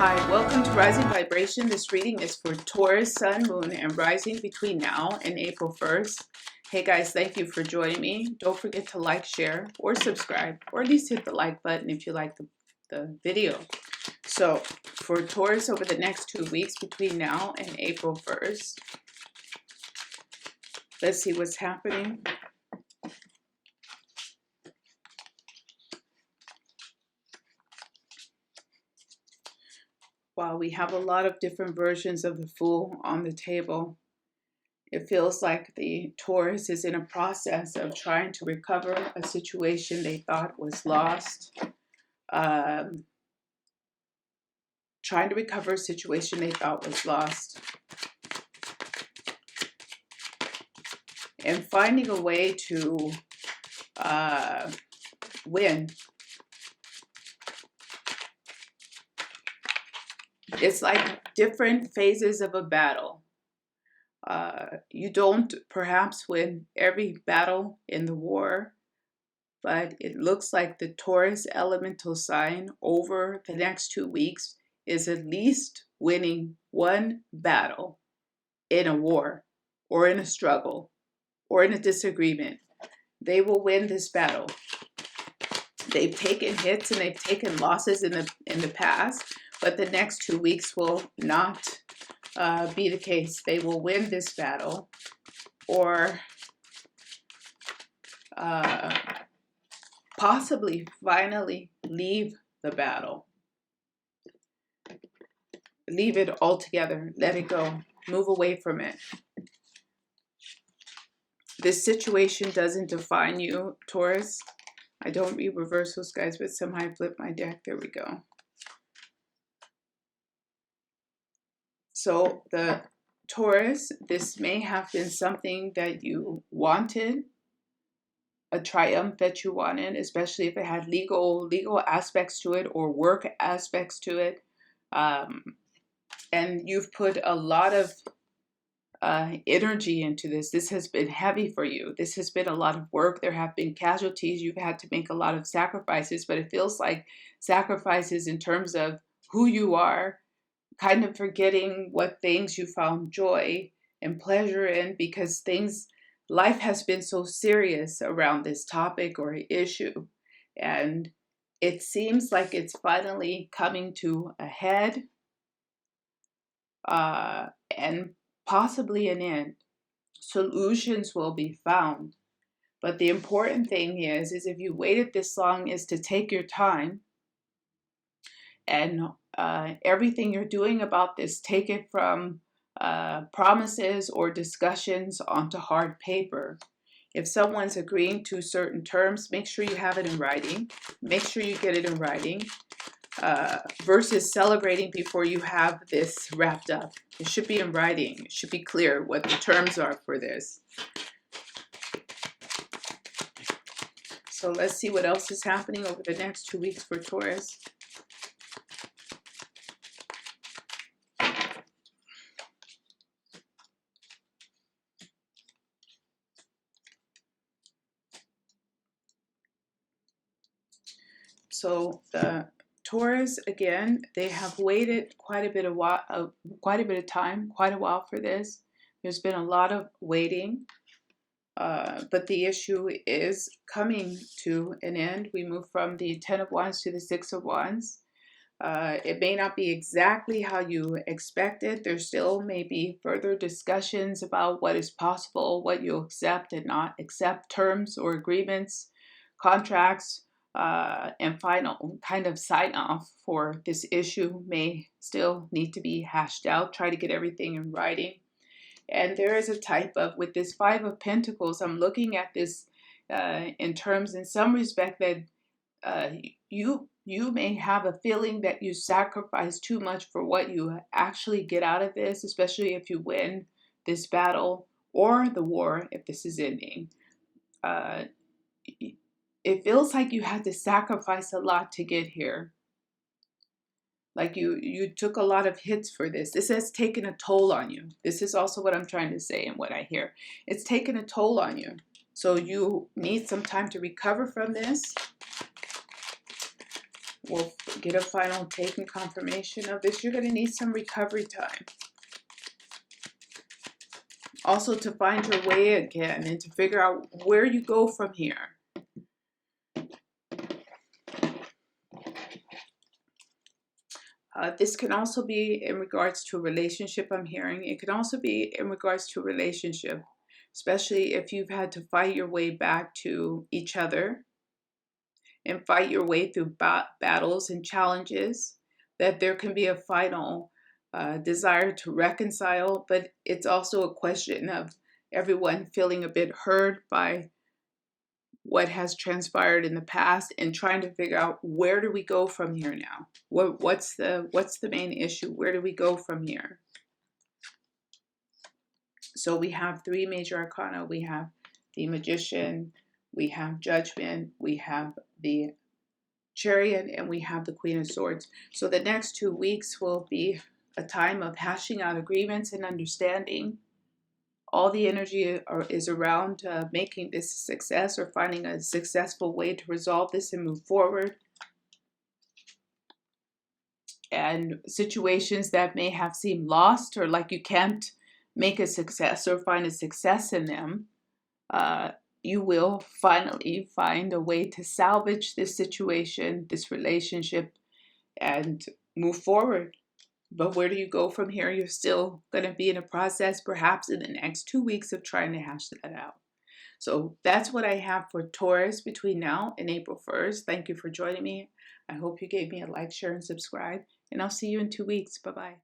Hi, welcome to Rising Vibration. This reading is for Taurus, Sun, Moon, and Rising between now and April 1st. Hey guys, thank you for joining me. Don't forget to like, share, or subscribe, or at least hit the like button if you like the video. So, for Taurus over the next 2 weeks between now and April 1st, let's see what's happening. Wow, we have a lot of different versions of the Fool on the table. It feels like the Taurus is in a process of trying to recover a situation they thought was lost. Trying to recover a situation they thought was lost. And finding a way to win. It's like different phases of a battle. You don't perhaps win every battle in the war, but it looks like the Taurus elemental sign over the next 2 weeks is at least winning one battle in a war or in a struggle or in a disagreement. They will win this battle. They've taken hits and they've taken losses in the past, but the next 2 weeks will not be the case. They will win this battle or possibly finally leave the battle. Leave it altogether. Let it go. Move away from it. This situation doesn't define you, Taurus. I don't read reversals, guys, but somehow I flipped my deck. There we go. So the Taurus, this may have been something that you wanted, a triumph that you wanted, especially if it had legal aspects to it or work aspects to it. And you've put a lot of energy into this. This has been heavy for you. This has been a lot of work. There have been casualties. You've had to make a lot of sacrifices, but it feels like sacrifices in terms of who you are, kind of forgetting what things you found joy and pleasure in, because life has been so serious around this topic or issue. And it seems like it's finally coming to a head and possibly an end. Solutions will be found. But the important thing is if you waited this long, is to take your time and everything you're doing about this, take it from promises or discussions onto hard paper. If someone's agreeing to certain terms, make sure you have it in writing. Make sure you get it in writing versus celebrating before you have this wrapped up. It should be in writing. It should be clear what the terms are for this. So let's see what else is happening over the next 2 weeks for Taurus. So the Taurus, again, they have waited quite a bit of time, quite a while for this. There's been a lot of waiting, but the issue is coming to an end. We move from the 10 of Wands to the 6 of Wands. It may not be exactly how you expected. There still may be further discussions about what is possible, what you accept and not accept, terms or agreements, contracts, and final kind of sign off for this issue may still need to be hashed out. Try to get everything in writing. And there is a type of, with this 5 of Pentacles, I'm looking at this in terms, in some respect, that you may have a feeling that you sacrifice too much for what you actually get out of this, especially if you win this battle or the war, if this is ending. It feels like you had to sacrifice a lot to get here. Like you took a lot of hits for this. This has taken a toll on you. This is also what I'm trying to say and what I hear. It's taken a toll on you. So you need some time to recover from this. We'll get a final take and confirmation of this. You're going to need some recovery time. Also to find your way again and to figure out where you go from here. This can also be in regards to a relationship, I'm hearing. It can also be in regards to a relationship, especially if you've had to fight your way back to each other and fight your way through battles and challenges, that there can be a final desire to reconcile, but it's also a question of everyone feeling a bit hurt by what has transpired in the past and trying to figure out, where do we go from here now? What's the main issue? Where do we go from here? So we have three major arcana. We have the Magician, we have Judgment, we have the Chariot, and we have the Queen of Swords. So the next 2 weeks will be a time of hashing out agreements and understanding. All the energy is around making this a success, or finding a successful way to resolve this and move forward. And situations that may have seemed lost, or like you can't make a success or find a success in them, you will finally find a way to salvage this situation, this relationship, and move forward. But where do you go from here? You're still going to be in a process, perhaps in the next 2 weeks, of trying to hash that out. So that's what I have for Taurus between now and April 1st. Thank you for joining me. I hope you gave me a like, share, and subscribe. And I'll see you in 2 weeks. Bye-bye.